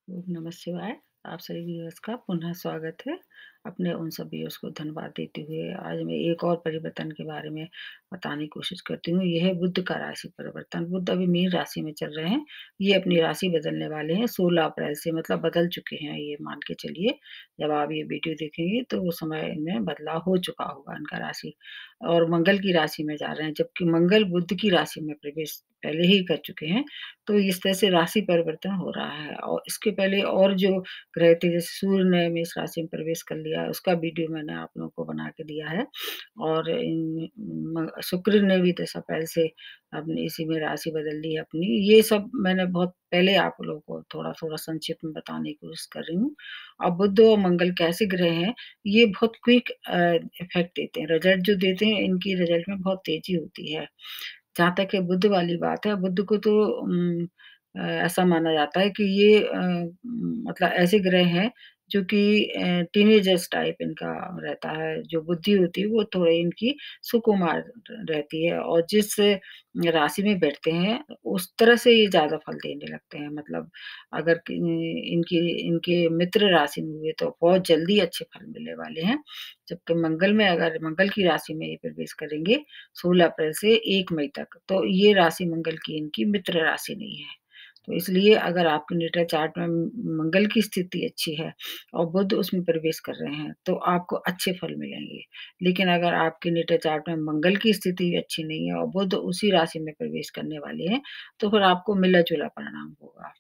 ओम नमः शिवाय। आप सभी व्यूअर्स का पुनः स्वागत है। अपने उन सब व्यूअर्स को धन्यवाद देते हुए आज मैं एक और परिवर्तन के बारे में बताने की कोशिश करती हूँ। ये है बुध का राशि परिवर्तन। बुध अभी मीन राशि में चल रहे हैं। ये अपनी राशि बदलने वाले हैं 16 अप्रैल से, मतलब बदल चुके हैं, ये मान के चलिए। जब आप ये वीडियो देखेंगे तो वो समय में बदलाव हो चुका होगा इनका राशि, और मंगल की राशि में जा रहे हैं, जबकि मंगल बुध की राशि में प्रवेश पहले ही कर चुके हैं। तो इस तरह से राशि परिवर्तन हो रहा है, और इसके पहले और जो ग्रह थे, जैसे सूर्य ने मेष राशि में प्रवेश कर लिया, उसका वीडियो मैंने आप लोगों को बना के दिया है। और शुक्र ने भी दशा पहले से अपनी इसी में राशि बदल ली है अपनी। ये सब मैंने बहुत पहले आप लोगों को थोड़ा-थोड़ा संक्षिप्त में बताने की कोशिश कर रही हूँ। अब बुध और मंगल कैसे ग्रह हैं, ये बहुत क्विक इफ़ेक्ट देते हैं। रिज़ल्ट जो देते हैं, इनकी रिज़ल्ट में बहुत तेज़ी होती है। जहाँ तक है बुध वाली बात है, बुध को तो ऐसा माना जाता है कि ये मतलब ऐसे ग्रह हैं जो कि टीनेजर्स टाइप इनका रहता है। जो बुद्धि होती है वो थोड़ी इनकी सुकुमार रहती है, और जिस राशि में बैठते हैं उस तरह से ये ज़्यादा फल देने लगते हैं। मतलब अगर कि इनकी इनके मित्र राशि में हुए तो बहुत जल्दी अच्छे फल मिलने वाले हैं। जबकि मंगल में, अगर मंगल की राशि में ये प्रवेश करेंगे 16 अप्रैल से 1 मई तक, तो ये राशि मंगल की इनकी मित्र राशि नहीं है। तो इसलिए अगर आपके नेटल चार्ट में मंगल की स्थिति अच्छी है और बुध उसमें प्रवेश कर रहे हैं, तो आपको अच्छे फल मिलेंगे। लेकिन अगर आपके नेटल चार्ट में मंगल की स्थिति अच्छी नहीं है और बुध उसी राशि में प्रवेश करने वाले हैं, तो फिर आपको मिला-जुला परिणाम होगा।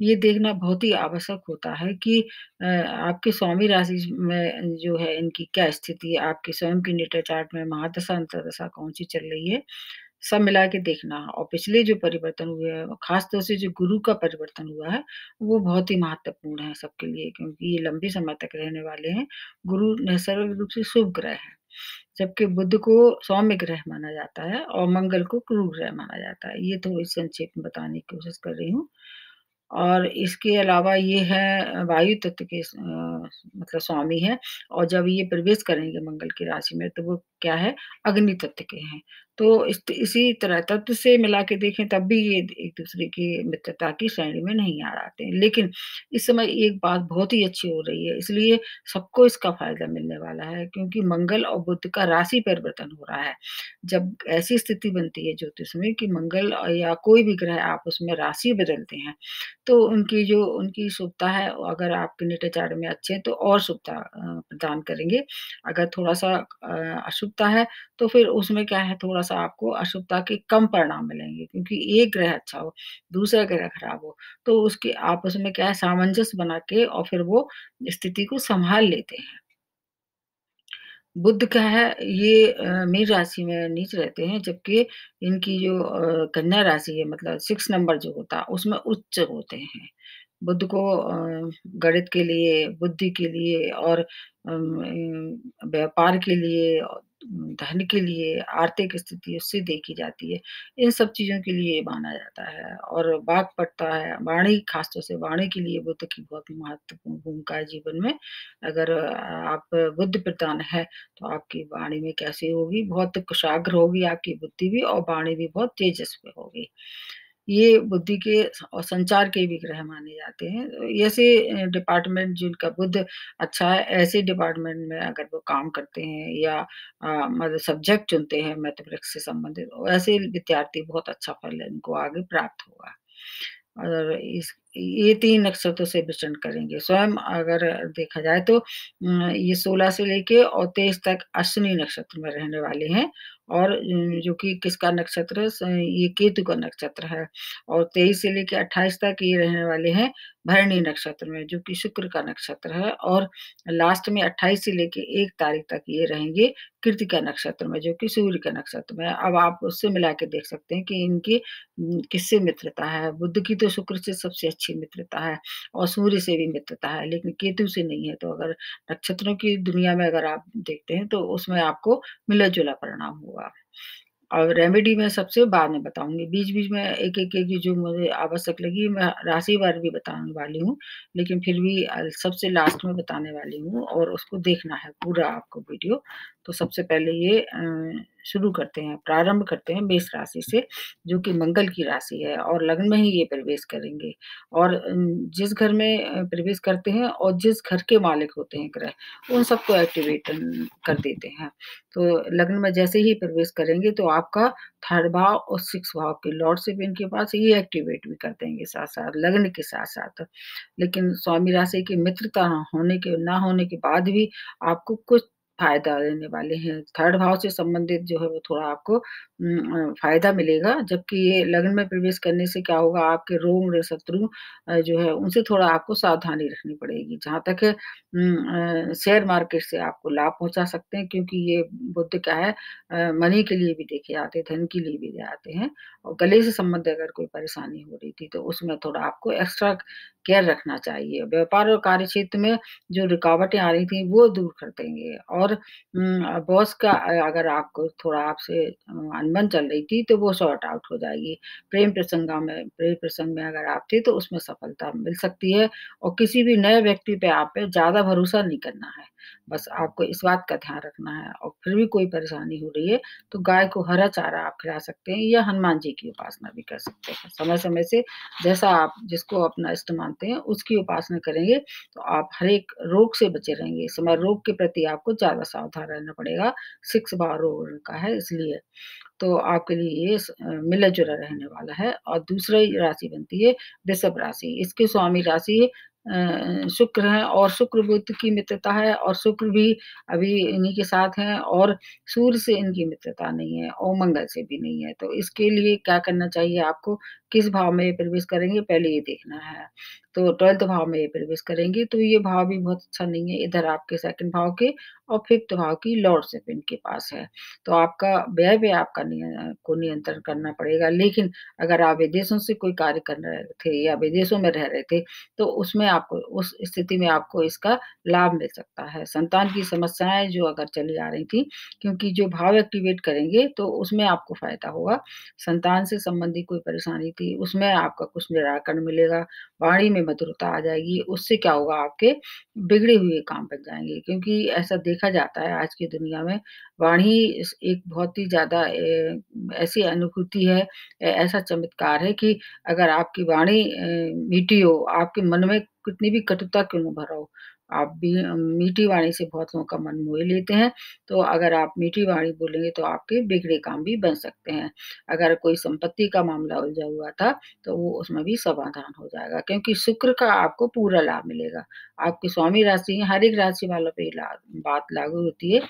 ये देखना बहुत ही आवश्यक होता है कि आपकी स्वामी राशि में जो है इनकी क्या स्थिति है, आपके स्वयं के नेटल चार्ट में महादशा, अंतर्दशा कौन-सी चल रही है, सब मिला के देखना। और पिछले जो परिवर्तन हुए हैं, खास तौर से जो गुरु का परिवर्तन हुआ है, वो बहुत ही महत्वपूर्ण है सबके लिए, क्योंकि ये लंबे समय तक रहने वाले हैं। गुरु नैसर्गिक रूप से शुभ ग्रह है, जबकि बुध को सौम्य ग्रह माना जाता है और मंगल को क्रूर ग्रह माना जाता है। ये थोड़ी संक्षेप में बताने की कोशिश कर रही हूँ। और इसके अलावा ये है वायु तत्व के मतलब स्वामी हैं, और जब ये प्रवेश करेंगे मंगल की राशि में, तो वो क्या है, अग्नि तत्व के हैं। तो इसी तरह तत्व से मिला के देखें तब भी ये एक-दूसरे की मित्रता की श्रेणी में नहीं आ आते हैं। लेकिन इस समय एक बात बहुत ही अच्छी हो रही है, इसलिए सबको इसका फ़ायदा मिलने वाला है, क्योंकि मंगल और बुध का राशि परिवर्तन हो रहा है। जब ऐसी स्थिति बनती है ज्योतिष में कि मंगल या कोई भी ग्रह आप उसमें राशि बदलते हैं, तो उनकी शुभता है, अगर आपके नेटल चार्ट में अच्छे हैं तो और शुभता प्रदान करेंगे। अगर थोड़ा-सा अशुभता है, तो फिर उसमें क्या है, थोड़ा-सा आपको अशुभता के कम परिणाम मिलेंगे, क्योंकि एक ग्रह अच्छा हो, दूसरा ग्रह खराब हो, तो उसके आपस में क्या है, सामंजस्य बना के और फिर वो स्थिति को सँभाल लेते हैं। बुध क्या है, ये मीन राशि में नीच रहते हैं, जबकि इनकी जो कन्या राशि है, मतलब 6 नंबर जो होता है उसमें उच्च होते हैं। बुध को गणित के लिए, बुद्धि के लिए और व्यापार के लिए और धन के लिए, आर्थिक स्थिति उससे देखी जाती है। इन सब चीज़ों के लिए माना जाता है, और वाक्पटुता है, वाणी, खास तौर से वाणी के लिए बुध की बहुत महत्वपूर्ण भूमिका है जीवन में। अगर आप बुध प्रधान है, तो आपकी वाणी में कैसी होगी, बहुत कुशाग्र होगी आपकी बुद्धि भी, और वाणी भी बहुत तेजस्वी होगी। ये बुद्धि के और संचार के भी ग्रह माने जाते हैं। ऐसे डिपार्टमेंट जिनका बुध अच्छा है, ऐसे डिपार्टमेंट में अगर वो काम करते हैं या मतलब सब्जेक्ट चुनते हैं मैथमेटिक्स से संबंधित, ऐसे विद्यार्थी बहुत अच्छा फल इनको आगे प्राप्त होगा। और इस ये 3 नक्षत्रों से विचरण करेंगे। स्वयं अगर देखा जाए तो ये 16 से लेके और 23 तक अश्विनी नक्षत्र में रहने वाले हैं, और जो कि किसका नक्षत्र है, ये केतु का नक्षत्र है, और 23 से लेके 28 तक ये रहने वाले हैं भरणी नक्षत्र में, जो कि शुक्र का नक्षत्र है, और लास्ट में 28 से लेके 1 तारीख तक ये रहेंगे कृत्तिका नक्षत्र में, जो कि सूर्य का नक्षत्र में है। अब आप उससे मिला के देख सकते हैं कि इनकी किससे मित्रता है। बुध की तो शुक्र से सबसे अच्छी मित्रता है, और सूर्य से भी मित्रता है, लेकिन केतु से नहीं है। तो अगर नक्षत्रों की दुनिया में अगर आप देखते हैं, तो उसमें आपको मिला-जुला परिणाम होगा। और रेमेडी मैं सबसे बाद में बताऊँगी। बीच-बीच में एक जो मुझे आवश्यक लगी, मैं राशिवार भी बताने वाली हूँ, लेकिन फिर भी सबसे लास्ट में बताने वाली हूँ, और उसको देखना है पूरा आपको वीडियो। तो सबसे पहले ये शुरू करते हैं, प्रारंभ करते हैं मेष राशि से, जो कि मंगल की राशि है और लग्न में ही ये प्रवेश करेंगे। और जिस घर में प्रवेश करते हैं और जिस घर के मालिक होते हैं ग्रह, उन सबको एक्टिवेट कर देते हैं। तो लग्न में जैसे ही प्रवेश करेंगे तो आपका 3rd भाव और 6th भाव के लॉर्डशिप इनके पास ये एक्टिवेट भी कर देंगे साथ-साथ, लग्न के साथ-साथ। लेकिन स्वामी राशि की मित्रता ना होने के बाद भी आपको कुछ फ़ायदा देने वाले हैं। 3rd भाव से संबंधित जो है वो थोड़ा आपको फ़ायदा मिलेगा, जबकि ये लग्न में प्रवेश करने से क्या होगा आपके रोग शत्रु जो है उनसे थोड़ा आपको सावधानी रखनी पड़ेगी। जहाँ तक है शेयर मार्केट से आपको लाभ पहुँचा सकते हैं क्योंकि ये बुध क्या है मनी के लिए भी देखे जाते हैं, धन के लिए भी जाते हैं और गले से संबंधित अगर कोई परेशानी हो रही थी तो उसमें थोड़ा आपको एक्स्ट्रा केयर रखना चाहिए। व्यापार और कार्यक्षेत्र में जो रुकावटें आ रही थी वो दूर कर देंगे और बॉस का अगर आपको थोड़ा आपसे अनबन चल रही थी तो वो सॉर्ट आउट हो जाएगी। प्रेम प्रसंग में अगर आप थे तो उसमें सफलता मिल सकती है और किसी भी नए व्यक्ति पे आप पे ज़्यादा भरोसा नहीं करना है। बस आपको इस बात का ध्यान रखना है और फिर भी कोई परेशानी हो रही है तो गाय को हरा चारा आप खिला सकते हैं या हनुमान जी की उपासना भी कर सकते हैं। समय-समय से जैसा आप जिसको अपना इष्ट मानते हैं उसकी उपासना करेंगे तो आप हर एक रोग से बचे रहेंगे। इस समय रोग के प्रति आपको ज़्यादा सावधान रहना पड़ेगा। 6 बार रोग का है इसलिए। तो आपके लिए ये मिला-जुला रहने वाला है और दूसरी राशि बनती है वृषभ राशि। इसके स्वामी राशि शुक्र हैं और शुक्र बुध की मित्रता है और शुक्र भी अभी इन्हीं के साथ हैं और सूर्य से इनकी मित्रता नहीं है और मंगल से भी नहीं है। तो इसके लिए क्या करना चाहिए आपको, किस भाव में ये प्रवेश करेंगे पहले ये देखना है। तो 12th भाव में ये प्रवेश करेंगे तो ये भाव भी बहुत अच्छा नहीं है। इधर आपके 2nd भाव के और 5th भाव की लॉर्डशिप इनके पास है। तो आपका व्यय पे आपका नियंत्रण करना पड़ेगा। लेकिन अगर आप विदेशों से कोई कार्य कर रहे थे या विदेशों में रह रहे थे, तो उसमें आपको उस स्थिति में आपको इसका लाभ मिल सकता है। संतान की समस्याएँ जो अगर चली आ रही थी, क्योंकि जो भाव एक्टिवेट करेंगे तो उसमें आपको फ़ायदा होगा। संतान से संबंधित कोई परेशानी थी, उसमें आपका कुछ निराकरण मिलेगा, वाणी में मधुरता आ जाएगी, उससे क्या होगा आपके बिगड़े हुए काम बन जाएँगे। क्योंकि ऐसा देखा जाता है आज की दुनिया में वाणी एक बहुत ही ज़्यादा ऐसी अनुभूति है, ऐसा चमत्कार है कि अगर आपकी वाणी मीठी हो, आपके मन में कितनी भी कटुता क्यों ना भरा हो, आप भी मीठी वाणी से बहुत लोगों का मन मोह लेते हैं। तो अगर आप मीठी वाणी बोलेंगे तो आपके बिगड़े काम भी बन सकते हैं। अगर कोई संपत्ति का मामला उलझा हुआ था, तो वो उसमें भी समाधान हो जाएगा क्योंकि शुक्र का आपको पूरा लाभ मिलेगा। आपकी स्वामी राशि है, हर एक राशि वालों पे ये बात लागू होती है।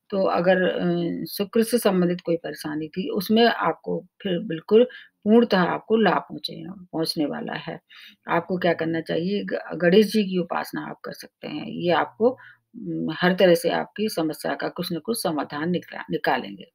तो अगर शुक्र से संबंधित कोई परेशानी थी, उसमें आपको फिर बिल्कुल पूर्णतः आपको लाभ पहुँचने वाला है। आपको क्या करना चाहिए गणेश जी की उपासना आप कर सकते हैं। ये आपको हर तरह से आपकी समस्या का कुछ न कुछ समाधान निकालेंगे।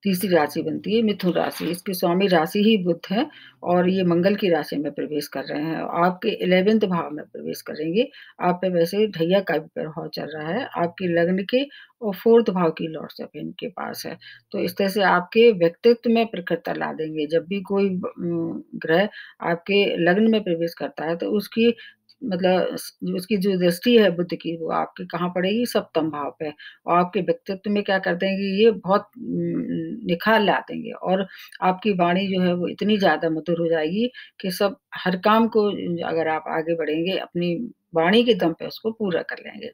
तीसरी राशि बनती है मिथुन राशि, इसके स्वामी राशि ही बुध है और ये मंगल की राशि में प्रवेश कर रहे हैं। आपके 11th भाव में प्रवेश करेंगे। आप पे वैसे ढैया का भी प्रभाव चल रहा है, आपके लग्न के और 4th भाव की लॉर्डशिप इनके पास है। तो इस तरह से आपके व्यक्तित्व में प्रखरता ला देंगे। जब भी कोई ग्रह आपके लग्न में प्रवेश करता है तो उसकी मतलब उसकी जो दृष्टि है बुध की वो आपके कहाँ पड़ेगी? सप्तम भाव पे और आपके व्यक्तित्व में क्या कर देंगे ये बहुत निखार ला देंगे और आपकी वाणी जो है वो इतनी ज़्यादा मधुर हो जाएगी कि सब हर काम को अगर आप आगे बढ़ेंगे अपनी वाणी के दम पे उसको पूरा कर लेंगे।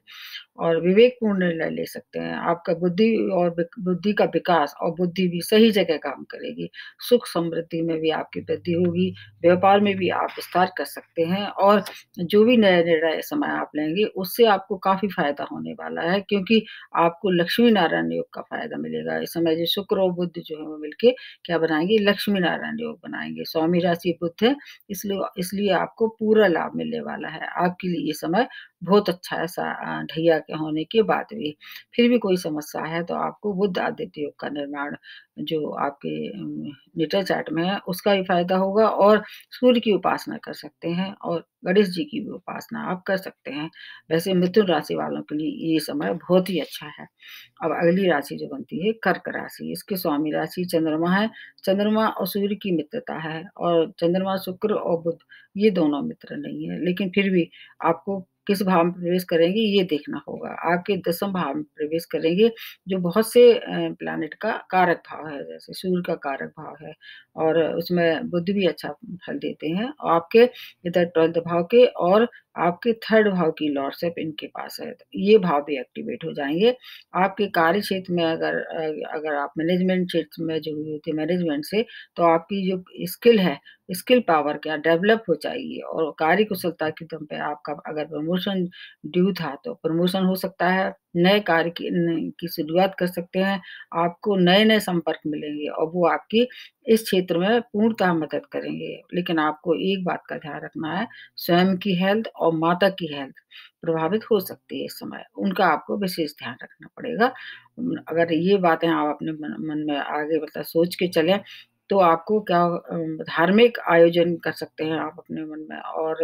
और विवेकपूर्ण निर्णय ले सकते हैं। आपका बुद्धि का विकास और बुद्धि भी सही जगह काम करेगी। सुख समृद्धि में भी आपकी वृद्धि होगी, व्यापार में भी आप विस्तार कर सकते हैं और जो भी नए निर्णय इस समय आप लेंगे, उससे आपको काफ़ी फ़ायदा होने वाला है क्योंकि आपको लक्ष्मी नारायण योग का फ़ायदा मिलेगा। इस समय जो शुक्र और बुध जो है वो मिलके क्या बनाएँगे? लक्ष्मी नारायण योग बनाएँगे। स्वामी राशि बुध है, इसलिए आपको पूरा लाभ मिलने वाला है। आपके लिए ये समय बहुत अच्छा है ढैया के होने के बाद भी। फिर भी कोई समस्या है तो आपको बुध आदित्य योग का निर्माण जो आपके नेटर चार्ट में है उसका भी फ़ायदा होगा और सूर्य की उपासना कर सकते हैं और गणेश जी की भी उपासना आप कर सकते हैं। वैसे मिथुन राशि वालों के लिए ये समय बहुत ही अच्छा है। अब अगली राशि जो बनती है कर्क राशि, इसके स्वामी राशि चंद्रमा है। चंद्रमा और सूर्य की मित्रता है और चंद्रमा, शुक्र और बुध ये दोनों मित्र नहीं है, लेकिन फिर भी आपको किस भाव में प्रवेश करेंगे ये देखना होगा। आपके 10th भाव में प्रवेश करेंगे, जो बहुत से प्लैनेट का कारक भाव है, जैसे सूर्य का कारक भाव है और उसमें बुध भी अच्छा फल देते हैं। और आपके इधर 12th भाव के और आपके 3rd भाव की लॉर्डशिप इनके पास है, तो ये भाव भी एक्टिवेट हो जाएँगे। आपके कार्य क्षेत्र में अगर आप मैनेजमेंट क्षेत्र में जुड़ी हुई थी मैनेजमेंट से, तो आपकी जो स्किल है, स्किल पावर क्या डेवलप हो जाएगी और कार्य कुशलता के दम पे आपका अगर प्रमोशन ड्यू था, तो प्रमोशन हो सकता है। नए कार्य की शुरुआत कर सकते हैं। आपको नए-नए संपर्क मिलेंगे और वो आपकी इस क्षेत्र में पूर्णतः मदद करेंगे। लेकिन आपको एक बात का ध्यान रखना है, स्वयं की हेल्थ और माता की हेल्थ प्रभावित हो सकती है इस समय, उनका आपको विशेष ध्यान रखना पड़ेगा। अगर ये बातें आप अपने मन में आगे मतलब सोच के चलें, तो आपको क्या धार्मिक आयोजन कर सकते हैं आप अपने मन में और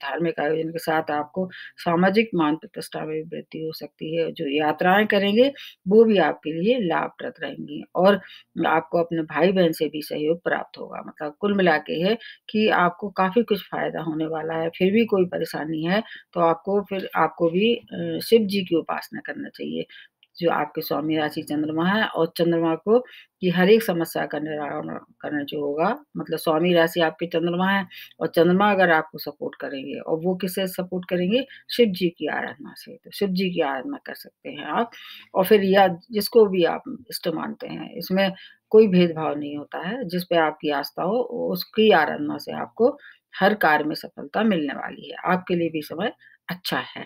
धार्मिक आयोजन के साथ आपको सामाजिक मान प्रतिष्ठा में भी वृद्धि हो सकती है। जो यात्राएँ करेंगे, वो भी आपके लिए लाभप्रद रहेंगी और आपको अपने भाई-बहन से भी सहयोग प्राप्त होगा। मतलब कुल मिला के है कि आपको काफ़ी कुछ फ़ायदा होने वाला है। फिर भी कोई परेशानी है, तो आपको भी शिव जी की उपासना करना चाहिए। जो आपके स्वामी राशि चंद्रमा है और चंद्रमा को की हर एक समस्या का निराकरण करना जो होगा मतलब स्वामी राशि आपके चंद्रमा है और चंद्रमा अगर आपको सपोर्ट करेंगे और वो किससे सपोर्ट करेंगे? शिव जी की आराधना से। तो शिव जी की आराधना कर सकते हैं आप और फिर या जिसको भी आप इष्ट मानते हैं, इसमें कोई भेदभाव नहीं होता है। जिस पे आपकी आस्था हो उसकी आराधना से आपको हर कार्य में सफलता मिलने वाली है। आपके लिए भी समय अच्छा है।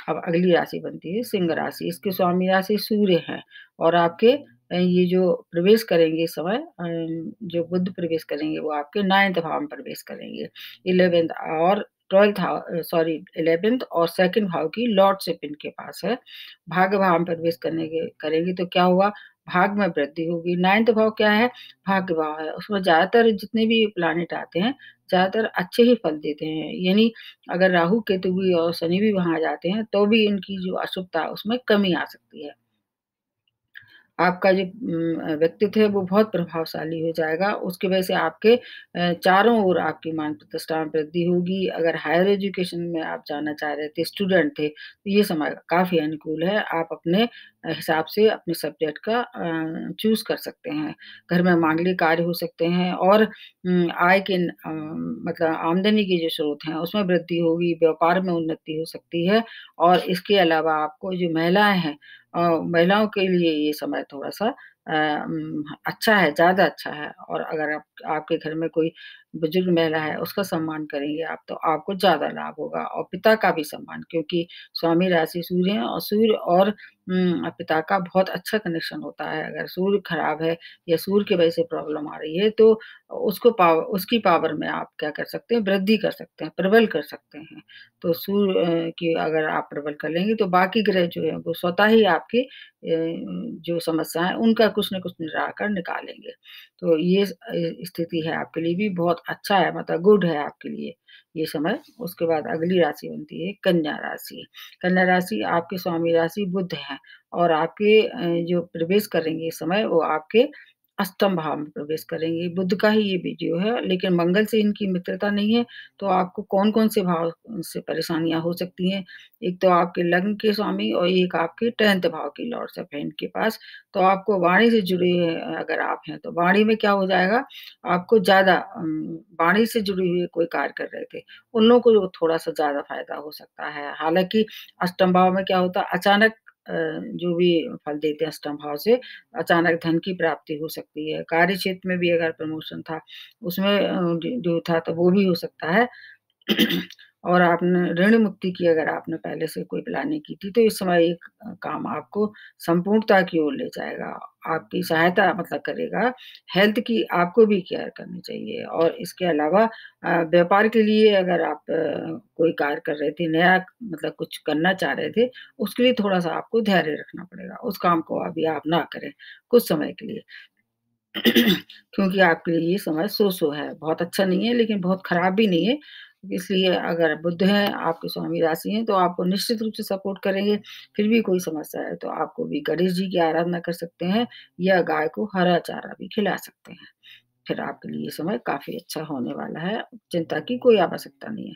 अब अगली राशि बनती है सिंह राशि, इसके स्वामी राशि सूर्य हैं और आपके ये जो प्रवेश करेंगे इस समय जो बुध प्रवेश करेंगे वो आपके 9th भाव में प्रवेश करेंगे। 11th और 11th और 2nd भाव की लॉर्डशिप इनके पास है। भाग्य भाव में प्रवेश करेंगे तो क्या हुआ? भाग्य में वृद्धि होगी। 9th भाव क्या है? भाग्य भाव है। उसमें ज़्यादातर जितने भी प्लैनेट आते हैं, ज़्यादातर अच्छे ही फल देते हैं। यानी अगर राहु, केतु भी और शनि भी वहाँ जाते हैं, तो भी इनकी जो अशुभता है उसमें कमी आ सकती है। आपका जो व्यक्तित्व है वो बहुत प्रभावशाली हो जाएगा। उसकी वजह से आपके चारों ओर आपकी मान प्रतिष्ठा में वृद्धि होगी। अगर हायर एजुकेशन में आप जाना चाह रहे थे, स्टूडेंट थे, तो ये समय काफ़ी अनुकूल है। आप अपने हिसाब से अपने सब्जेक्ट का चूज़ कर सकते हैं। घर में मांगलिक कार्य हो सकते हैं और आय के मतलब आमदनी के जो स्रोत हैं उसमें वृद्धि होगी, व्यापार में उन्नति हो सकती है और इसके अलावा आपको जो महिलाएँ हैं महिलाओं के लिए ये समय थोड़ा-सा अच्छा है, ज़्यादा अच्छा है और अगर आपके घर में कोई बुजुर्ग महिला है, उसका सम्मान करेंगे आप, तो आपको ज़्यादा लाभ होगा और पिता का भी सम्मान क्योंकि स्वामी राशि सूर्य है और सूर्य और पिता का बहुत अच्छा कनेक्शन होता है। अगर सूर्य खराब है या सूर्य की वजह से प्रॉब्लम आ रही है, तो उसकी पावर में आप क्या कर सकते हैं, वृद्धि कर सकते हैं, प्रबल कर सकते हैं। तो सूर्य की अगर आप प्रबल कर लेंगे तो बाकी ग्रह जो हैं वो स्वतः ही आपकी जो समस्या है उनका कुछ न कुछ निराकरण निकालेंगे। तो ये स्थिति है आपके लिए भी बहुत अच्छा है मतलब गुड है आपके लिए ये समय। उसके बाद अगली राशि बनती है कन्या राशि। कन्या राशि आपके स्वामी राशि बुध हैं और आपके जो प्रवेश करेंगे इस समय वो आपके अष्टम भाव में प्रवेश करेंगे। बुध का ही ये भी जो है लेकिन मंगल से इनकी मित्रता नहीं है तो आपको कौन-कौन से भाव से परेशानियाँ हो सकती हैं? एक तो आपके लग्न के स्वामी और एक आपके 10th भाव की लॉर्डशिप है इनके पास। तो आपको वाणी से जुड़े अगर आप हैं तो वाणी में क्या हो जाएगा, आपको ज़्यादा वाणी से जुड़े हुए कोई कार्य कर रहे थे, उन लोगों को थोड़ा-सा ज़्यादा फ़ायदा हो सकता है। हालाँकि अष्टम भाव में क्या होता है अचानक जो भी फल देते हैं अष्टम भाव से, अचानक धन की प्राप्ति हो सकती है। कार्य क्षेत्र में भी अगर प्रमोशन था, उसमें जो था तो वो भी हो सकता है। और आपने ऋण मुक्ति की अगर आपने पहले से कोई प्लानिंग की थी, तो इस समय एक काम आपको संपूर्णता की ओर ले जाएगा। आपकी सहायता मतलब करेगा। हेल्थ की आपको भी केयर करनी चाहिए और इसके अलावा व्यापार के लिए अगर आप कोई कार्य कर रहे थे, नया मतलब कुछ करना चाह रहे थे, उसके लिए थोड़ा-सा आपको धैर्य रखना पड़ेगा। उस काम को अभी आप ना करें, कुछ समय के लिए। क्योंकि आपके लिए ये समय सो-सो है, बहुत अच्छा नहीं है लेकिन बहुत खराब भी नहीं है। इसलिए अगर बुध हैं, आपके स्वामी राशि हैं, तो आपको निश्चित रूप से सपोर्ट करेंगे। फिर भी कोई समस्या है तो आपको भी गणेश जी की आराधना कर सकते हैं या गाय को हरा चारा भी खिला सकते हैं। फिर आपके लिए ये समय काफ़ी अच्छा होने वाला है, चिंता की कोई आवश्यकता नहीं है।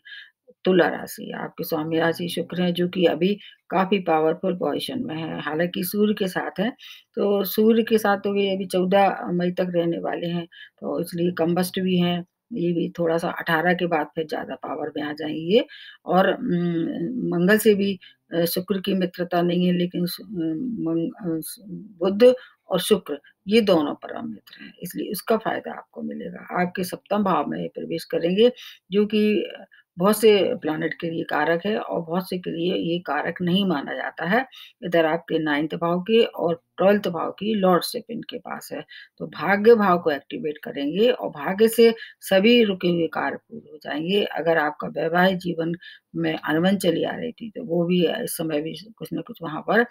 तुला राशि, आपके स्वामी राशि शुक्र हैं जो कि अभी काफ़ी पावरफुल पोज़ीशन में है। हालाँकि सूर्य के साथ हैं, तो सूर्य के साथ तो ये अभी 14 मई तक रहने वाले हैं, तो इसलिए कम्बस्ट भी हैं। ये भी थोड़ा-सा 18 के बाद फिर ज़्यादा पावर में आ जाएँगे ये और मंगल से भी शुक्र की मित्रता नहीं है लेकिन बुध और शुक्र ये दोनों परम मित्र हैं, इसलिए उसका फ़ायदा आपको मिलेगा। आपके सप्तम भाव में प्रवेश करेंगे जो कि बहुत से प्लैनेट के लिए कारक है और बहुत से के लिए ये कारक नहीं माना जाता है। इधर आपके 9th भाव के और 12th भाव की लॉर्डशिप इनके पास है। तो भाग्य भाव को एक्टिवेट करेंगे और भाग्य से सभी रुके हुए कार्य पूरे हो जाएँगे। अगर आपका वैवाहिक जीवन में अनबन चली आ रही थी, तो वो भी इस समय भी कुछ न कुछ वहाँ पर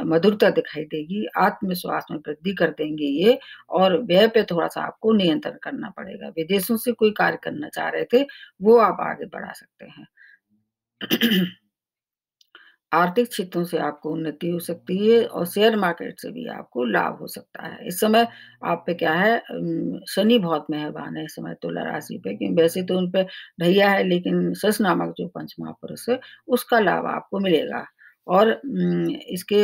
मधुरता दिखाई देगी। आत्मविश्वास में वृद्धि कर देंगे ये और व्यय पे थोड़ा-सा आपको नियंत्रण करना पड़ेगा। विदेशों से कोई कार्य करना चाह रहे थे, वो आप आगे बढ़ा सकते हैं। आर्थिक क्षेत्रों से आपको उन्नति हो सकती है और शेयर मार्केट से भी आपको लाभ हो सकता है। इस समय आप पे क्या है शनि बहुत मेहरबान है इस समय तुला राशि पे कि वैसे तो उन पे ढैया है लेकिन शश नामक जो पंच महापुरुष है, उसका लाभ आपको मिलेगा। और इसके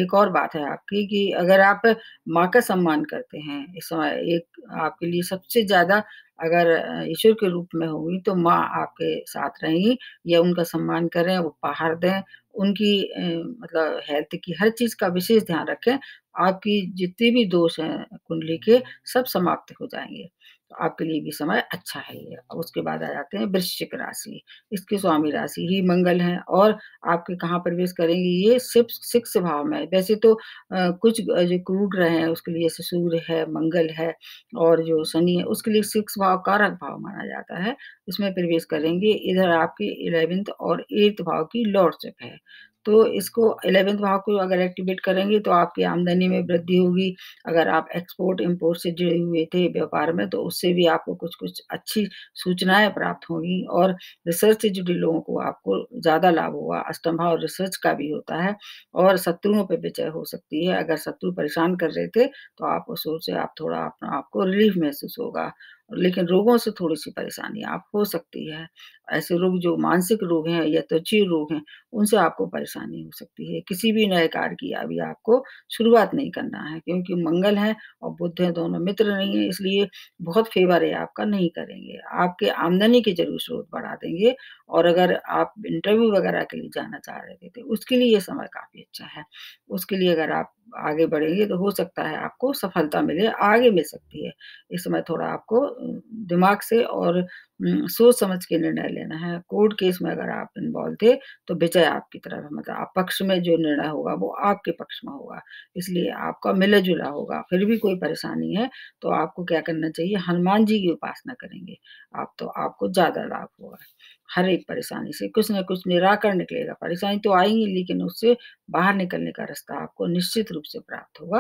एक और बात है आपकी कि अगर आप माँ का सम्मान करते हैं, इस समय एक आपके लिए सबसे ज़्यादा अगर ईश्वर के रूप में होंगी तो माँ आपके साथ रहेंगी या उनका सम्मान करें, उपहार दें उनकी मतलब हेल्थ की हर चीज़ का विशेष ध्यान रखें। आपकी जितने भी दोष हैं कुंडली के सब समाप्त हो जाएँगे। तो आपके लिए भी समय अच्छा है ये। अब उसके बाद आ जाते हैं वृश्चिक राशि। इसके स्वामी राशि ही मंगल हैं और आपके कहाँ प्रवेश करेंगे ये 6th भाव में। वैसे तो कुछ जो क्रूड ग्रह हैं उसके लिए जैसे सूर्य है, मंगल है और जो शनि है उसके लिए 6th भाव कारक भाव माना जाता है। इसमें प्रवेश करेंगे। इधर आपके 11th और 8th भाव की लॉर्डशिप है। तो इसको 11th भाव को अगर एक्टिवेट करेंगे तो आपकी आमदनी में वृद्धि होगी। अगर आप एक्सपोर्ट-इम्पोर्ट से जुड़े हुए थे व्यापार में तो उससे भी आपको कुछ-कुछ अच्छी सूचनाएँ प्राप्त होंगी और रिसर्च से जुड़े लोगों को आपको ज़्यादा लाभ होगा। अष्टम भाव रिसर्च का भी होता है और शत्रुओं पे विजय हो सकती है। अगर शत्रु परेशान कर रहे थे तो आप उस ओर से आप थोड़ा अपना आपको रिलीफ़ महसूस होगा। लेकिन रोगों से थोड़ी-सी परेशानी आप हो सकती है। ऐसे रोग जो मानसिक रोग हैं या त्वचीय रोग हैं, उनसे आपको परेशानी हो सकती है। किसी भी नए कार्य की अभी आपको शुरुआत नहीं करना है क्योंकि मंगल है और बुध है, दोनों मित्र नहीं है इसलिए बहुत फ़ेवर है आपका, नहीं करेंगे। आपके आमदनी के ज़रूर स्रोत बढ़ा देंगे और अगर आप इंटरव्यू वगैरह के लिए जाना चाह रहे थे, उसके लिए ये समय काफ़ी अच्छा है। उसके लिए अगर आप आगे बढ़ेंगे तो हो सकता है आपको सफलता मिले, आगे मिल सकती है। इस समय थोड़ा आपको दिमाग से और सोच समझ के निर्णय लेना है। कोर्ट केस में अगर आप इन्वॉल्व थे, तो विजय आपकी तरफ है मतलब आप पक्ष में जो निर्णय होगा वो आपके पक्ष में होगा। इसलिए आपका मिला-जुला होगा। फिर भी कोई परेशानी है, तो आपको क्या करना चाहिए हनुमान जी की उपासना करेंगे, आप तो आपको ज़्यादा लाभ होगा। हर एक परेशानी से कुछ न कुछ निराकरण निकलेगा। परेशानी तो आएँगी लेकिन उससे बाहर निकलने का रास्ता आपको निश्चित रूप से प्राप्त होगा।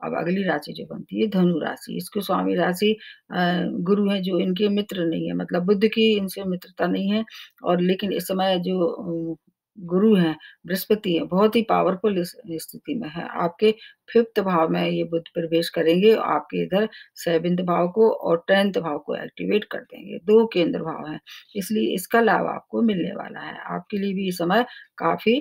अब अगली राशि जो बनती है धनु राशि, इसकी स्वामी राशि गुरु हैं जो इनके मित्र नहीं है मतलब बुध की इनसे मित्रता नहीं है और लेकिन इस समय जो गुरु हैं, बृहस्पति है, बहुत ही पावरफुल इस स्थिति में है। आपके 5th भाव में ये बुध प्रवेश करेंगे, आपके इधर 7th भाव को और 10th भाव को एक्टिवेट कर देंगे। 2 केंद्र भाव हैं, इसलिए इसका लाभ आपको मिलने वाला है। आपके लिए भी ये समय काफ़ी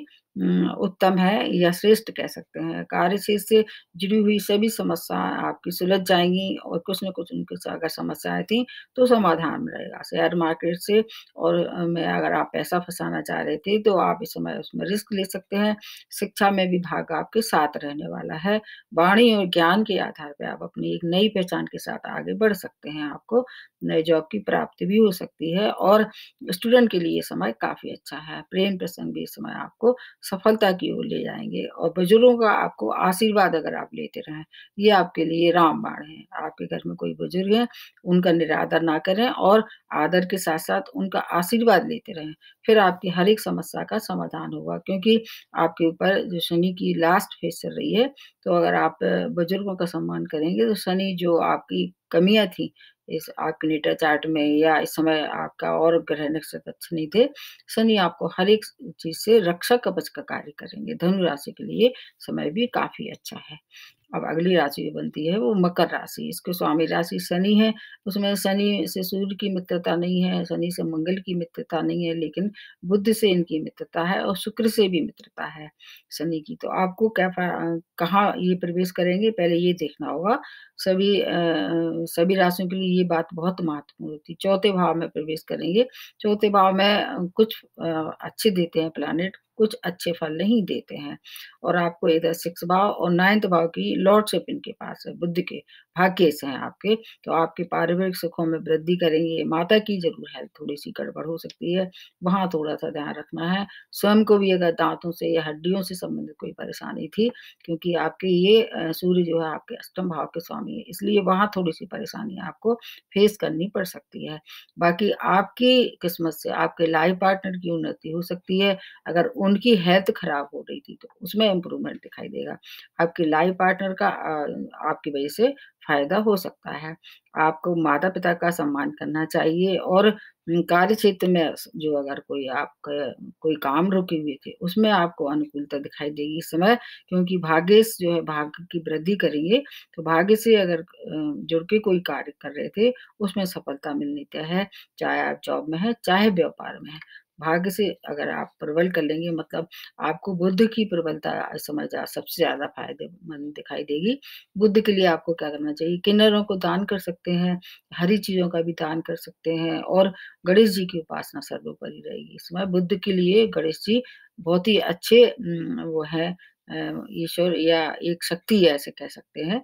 उत्तम है या श्रेष्ठ कह सकते हैं। कार्यक्षेत्र से जुड़ी हुई सभी समस्याएँ आपकी सुलझ जाएँगी और कुछ न कुछ उनके स अगर समस्याएँ थीं, तो समाधान रहेगा। शेयर मार्केट से और में अगर आप पैसा फँसाना चाह रहे थे, तो आप इस समय उसमें रिस्क ले सकते हैं। शिक्षा में भी भाग्य आपके साथ रहने वाला है। वाणी और ज्ञान के आधार पे आप अपनी एक नई पहचान के साथ आगे बढ़ सकते हैं। आपको नए जॉब की प्राप्ति भी हो सकती है और स्टूडेंट के लिए ये समय काफ़ी अच्छा है। प्रेम प्रसंग भी इस समय आपको सफलता की ओर ले जाएँगे और बुजुर्गों का आपको आशीर्वाद अगर आप लेते रहें, ये आपके लिए रामबाण है। आपके घर में कोई बुजुर्ग हैं, उनका निरादर ना करें और आदर के साथ-साथ उनका आशीर्वाद लेते रहें। फिर आपकी हर एक समस्या का समाधान होगा क्योंकि आपके ऊपर जो शनि की लास्ट फेज़ चल रही है, तो अगर आप बुजुर्गों का सम्मान करेंगे तो शनि जो आपकी कमियाँ थी, इस आपके नेटा चार्ट में या इस समय आपका और ग्रह नक्षत्र अच्छे नहीं थे, शनि आपको हर एक चीज़ से रक्षा कवच का कार्य करेंगे। धनु राशि के लिए समय भी काफ़ी अच्छा है। अब अगली राशि जो बनती है वो मकर राशि, इसके स्वामी राशि शनि है, उसमें शनि से सूर्य की मित्रता नहीं है, शनि से मंगल की मित्रता नहीं है, लेकिन बुध से इनकी मित्रता है और शुक्र से भी मित्रता है शनि की। तो आपको कहाँ ये प्रवेश करेंगे पहले ये देखना होगा। सभी राशियों के लिए ये बात बहुत महत्वपूर्ण होती है। चौथे भाव में प्रवेश करेंगे, चौथे भाव में कुछ अच्छे देते हैं प्लैनेट, कुछ अच्छे फल नहीं देते हैं। और आपको इधर 6 भाव और 9th भाव की लॉर्डशिप इनके पास है, बुध के, भाग्येश हैं आपके, तो आपके पारिवारिक सुखों में वृद्धि करेंगे। माता की ज़रूर हेल्थ थोड़ी-सी गड़बड़ हो सकती है, वहाँ थोड़ा-सा ध्यान रखना है। स्वयं को भी अगर दाँतों से या हड्डियों से संबंधित कोई परेशानी थी, क्योंकि आपके ये सूर्य जो है आपके अष्टम भाव के स्वामी है, इसलिए वहाँ थोड़ी-सी परेशानी आपको फेस करनी पड़ सकती है। बाकी आपकी किस्मत से आपके लाइफ पार्टनर की उन्नति हो सकती है, अगर उनकी हेल्थ खराब हो रही थी तो उसमें इम्प्रूवमेंट दिखाई देगा। आपके लाइफ पार्टनर का आपकी वजह से फ़ायदा हो सकता है। आपको माता-पिता का सम्मान करना चाहिए और कार्य क्षेत्र में जो अगर कोई काम रुके हुए थे, उसमें आपको अनुकूलता दिखाई देगी इस समय, क्योंकि भाग्येश जो है भाग्य की वृद्धि करेंगे, तो भाग्य से अगर जुड़ के कोई कार्य कर रहे थे, उसमें सफलता मिलनी तय है, चाहे आप जॉब में हैं, चाहे व्यापार में हैं। भाग्य से अगर आप प्रबल कर लेंगे, मतलब आपको बुध की प्रबलता इस समय सबसे ज़्यादा फ़ायदेमंद दिखाई देगी। बुध के लिए आपको क्या करना चाहिए? किन्नरों को दान कर सकते हैं, हरी चीज़ों का भी दान कर सकते हैं और गणेश जी की उपासना सर्वोपरि रहेगी। इस समय बुध के लिए गणेश जी बहुत ही अच्छे वो हैं, ईश्वर या एक शक्ति है, ऐसे कह सकते हैं।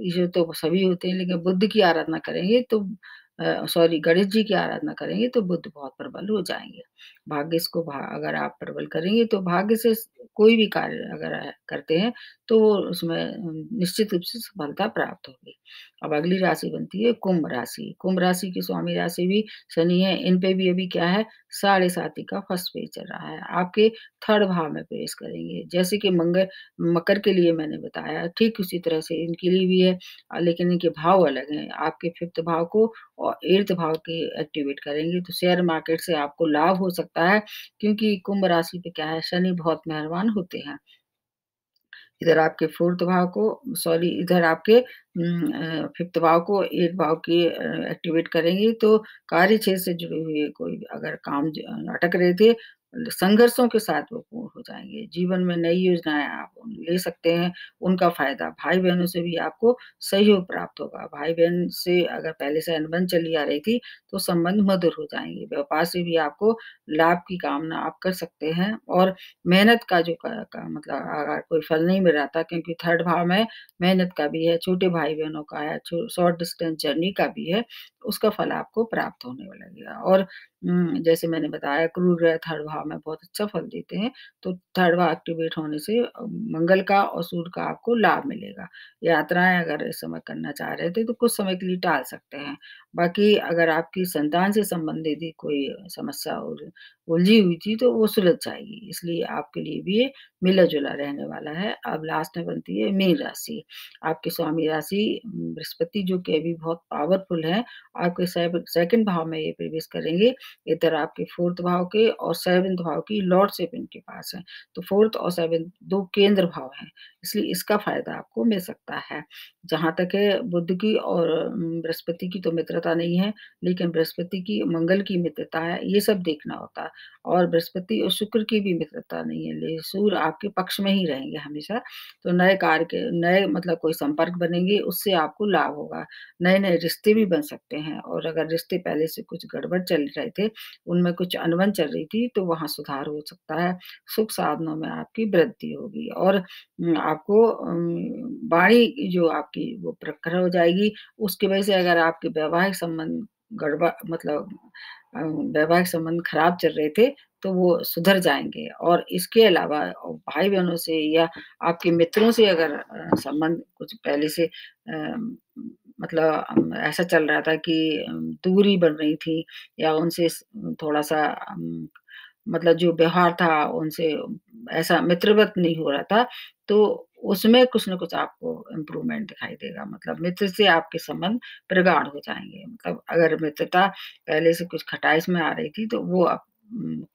ईश्वर तो सभी होते हैं, लेकिन बुद्ध की आराधना करेंगे तो सॉरी, गणेश जी की आराधना करेंगे तो बुद्ध बहुत प्रबल हो जाएँगे। भाग्य इसको भा अगर आप प्रबल करेंगे तो भाग्य से कोई भी कार्य अगर करते हैं तो वो उसमें निश्चित रूप से सफलता प्राप्त होगी। अब अगली राशि बनती है कुंभ राशि। कुंभ राशि की स्वामी राशि भी शनि है, इन पे भी अभी क्या है, साढ़े साती का फर्स्ट फेज़ चल रहा है। आपके 3rd भाव में प्रवेश करेंगे। जैसे कि मकर के लिए मैंने बताया, ठीक उसी तरह से इनके लिए भी है, लेकिन इनके भाव अलग हैं। आपके 5th भाव को और 8th भाव के एक्टिवेट करेंगे तो शेयर मार्केट से आपको लाभ हो सकता है, क्योंकि कुंभ राशि पे क्या है, शनि बहुत मेहरबान होते हैं। इधर आपके 4th भाव को सॉरी इधर आपके 5th भाव को 8 भाव की एक्टिवेट करेंगे तो कार्य क्षेत्र से जुड़े हुए कोई अगर काम अटक रहे थे, संघर्षों के साथ वो पूर्ण हो जाएँगे। जीवन में नई योजनाएँ आप ले सकते हैं, उनका फ़ायदा भाई-बहनों से भी आपको सहयोग प्राप्त होगा। भाई-बहन से अगर पहले से अनबन चली आ रही थी, तो संबंध मधुर हो जाएँगे। व्यापार से भी आपको लाभ की कामना आप कर सकते हैं और मेहनत का जो का मतलब अगर कोई फल नहीं मिल रहा था, क्योंकि 3rd भाव में मेहनत का भी है, छोटे भाई-बहनों का है, शॉर्ट डिस्टेंस जर्नी का भी है, उसका फल आपको प्राप्त होने लगेगा। और जैसे मैंने बताया क्रूर ग्रह 3rd भाव में बहुत अच्छा फल देते हैं, तो 3rd भाव एक्टिवेट होने से मंगल का और सूर्य का आपको लाभ मिलेगा। यात्राएँ अगर इस समय करना चाह रहे थे, तो कुछ समय के लिए टाल सकते हैं। बाकी अगर आपकी संतान से संबंधित ही कोई समस्या उलझी हुई थी तो वो सुलझ जाएगी, इसलिए आपके लिए भी ये मिला-जुला रहने वाला है। अब लास्ट में बनती है मीन राशि। आपकी स्वामी राशि बृहस्पति जो कि अभी बहुत पावरफुल है, आपके 2nd भाव में ये प्रवेश करेंगे। इधर आपके 4th भाव के और 7th भाव की लॉर्डशिप इनके पास है। तो 4th और 7th 2 केंद्र भाव हैं, इसलिए इसका फ़ायदा आपको मिल सकता है। जहाँ तक है बुध की और बृहस्पति की तो मित्रता नहीं है, लेकिन बृहस्पति की मंगल की मित्रता है, ये सब देखना होता है। और बृहस्पति और शुक्र की भी मित्रता नहीं है, ले सूर्य आपके पक्ष में ही रहेंगे हमेशा। तो नए मतलब कोई संपर्क बनेंगे, उससे आपको लाभ होगा। नए-नए रिश्ते भी बन सकते हैं और अगर रिश्ते पहले से कुछ गड़बड़ चल रहे थे, उनमें कुछ अनबन चल रही थी, तो वहाँ सुधार हो सकता है। सुख साधनों में आपकी वृद्धि होगी और आपको वाणी जो आपकी वो प्रखर हो जाएगी, उसकी वजह से अगर आपके वैवाहिक संबंध गड़बड़ मतलब वैवाहिक संबंध खराब चल रहे थे, तो वो सुधर जाएँगे और इसके अलावा भाई-बहनों से या आपके मित्रों से अगर संबंध कुछ पहले से मतलब ऐसा चल रहा था कि दूरी बन रही थी या उनसे थोड़ा-सा मतलब जो व्यवहार था उनसे ऐसा मित्रवत नहीं हो रहा था, तो उसमें कुछ न कुछ आपको इम्प्रूवमेंट दिखाई देगा। मतलब मित्र से आपके संबंध प्रगाढ़ हो जाएँगे। मतलब अगर मित्रता पहले से कुछ खटाइश में आ रही थी, तो वो अब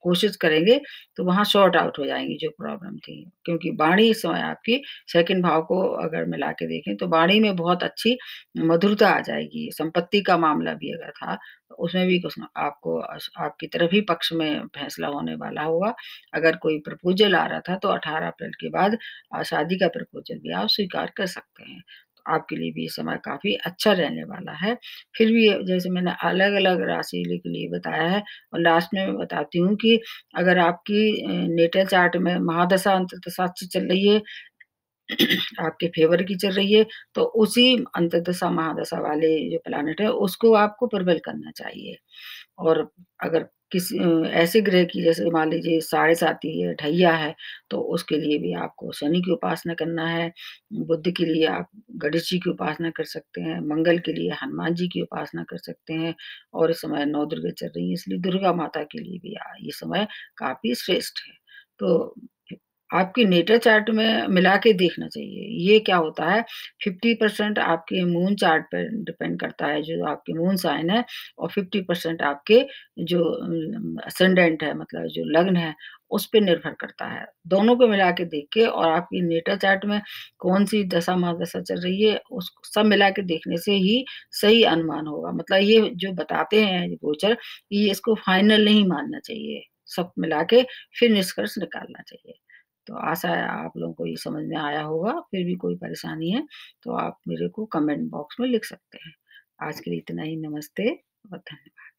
कोशिश करेंगे तो वहाँ सॉर्ट आउट हो जाएँगी जो प्रॉब्लम थी। क्योंकि वाणी इस समय आपकी सेकंड भाव को अगर मिला के देखें तो वाणी में बहुत अच्छी मधुरता आ जाएगी। संपत्ति का मामला भी अगर था, तो उसमें भी कुछ न आपको आपकी तरफ ही पक्ष में फैसला होने वाला होगा। अगर कोई प्रपोज़ल आ रहा था तो 18 अप्रैल के बाद शादी का प्रपोज़ल भी आप स्वीकार कर सकते हैं। तो आपके लिए भी ये समय काफ़ी अच्छा रहने वाला है। फिर भी जैसे मैंने अलग-अलग राशि के लिए बताया है और लास्ट में मैं बताती हूँ कि अगर आपकी नेटल चार्ट में महादशा अंतर्दशा अच्छी चल रही है, आपके फ़ेवर की चल रही है, तो उसी अंतर्दशा महादशा वाले जो प्लैनेट है, उसको आपको प्रबल करना चाहिए। और अगर किसी ऐसे ग्रह की जैसे मान लीजिए साढ़े-साती है, ढैया है, तो उसके लिए भी आपको शनि की उपासना करना है। बुध के लिए आप गणेश जी की उपासना कर सकते हैं, मंगल के लिए हनुमान जी की उपासना कर सकते हैं और इस समय नवदुर्गा चल रही हैं, इसलिए दुर्गा माता के लिए भी ये समय काफ़ी श्रेष्ठ है। तो आपकी नेटल चार्ट में मिला के देखना चाहिए। ये क्या होता है 50% आपके मून चार्ट पर डिपेंड करता है, जो आपकी मून साइन है और 50% आपके जो असेंडेंट है मतलब जो लग्न है, उस पे निर्भर करता है। दोनों को मिला के देख के और आपकी नेटल चार्ट में कौन-सी दशा-महादशा चल रही है, उस सब मिला के देखने से ही सही अनुमान होगा। मतलब ये जो बताते हैं गोचर, ये इसको फाइनल नहीं मानना चाहिए। सब मिला के फिर निष्कर्ष निकालना चाहिए। तो आशा है आप लोगों को ये समझ में आया होगा, फिर भी कोई परेशानी है तो आप मेरे को कमेंट बॉक्स में लिख सकते हैं। आज के लिए इतना ही, नमस्ते और धन्यवाद।